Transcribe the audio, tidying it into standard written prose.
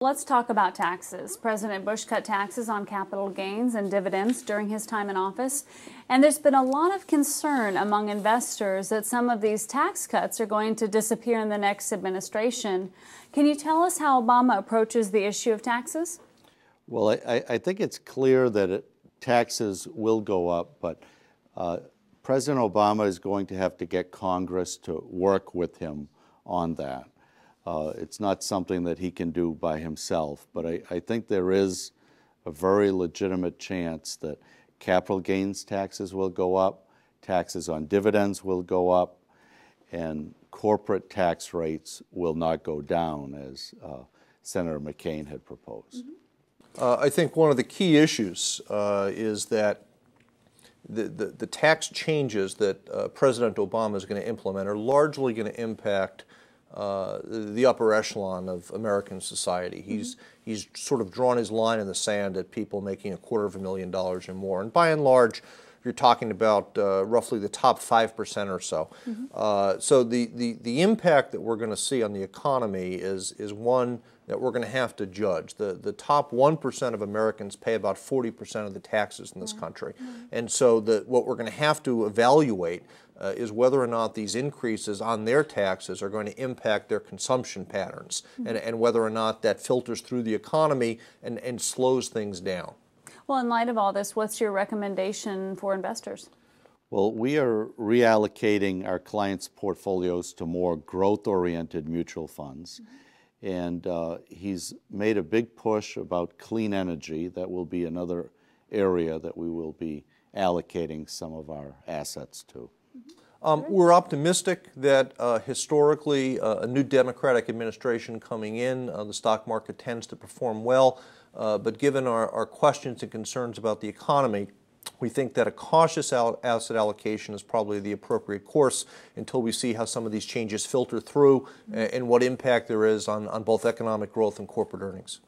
Let's talk about taxes. President Bush cut taxes on capital gains and dividends during his time in office, and there's been a lot of concern among investors that some of these tax cuts are going to disappear in the next administration. Can you tell us how Obama approaches the issue of taxes? Well, I think it's clear that taxes will go up, but President Obama is going to have to get Congress to work with him on that. It's not something that he can do by himself, but I think there is a very legitimate chance that capital gains taxes will go up, taxes on dividends will go up, and corporate tax rates will not go down, as Senator McCain had proposed. I think one of the key issues is that the tax changes that President Obama is going to implement are largely going to impact the upper echelon of American society. He's sort of drawn his line in the sand at people making $250,000 or more, and by and large, you're talking about roughly the top 5% or so. So the impact that we're going to see on the economy is one that we're going to have to judge. The top 1% of Americans pay about 40% of the taxes in this country, and so what we're going to have to evaluate is whether or not these increases on their taxes are going to impact their consumption patterns, and whether or not that filters through the economy and slows things down. Well, in light of all this, what's your recommendation for investors? Well, we are reallocating our clients' portfolios to more growth-oriented mutual funds. And he's made a big push about clean energy. That will be another area that we will be allocating some of our assets to. We're optimistic that historically a new Democratic administration coming in, the stock market tends to perform well. But given our questions and concerns about the economy, we think that a cautious asset allocation is probably the appropriate course until we see how some of these changes filter through and what impact there is on both economic growth and corporate earnings.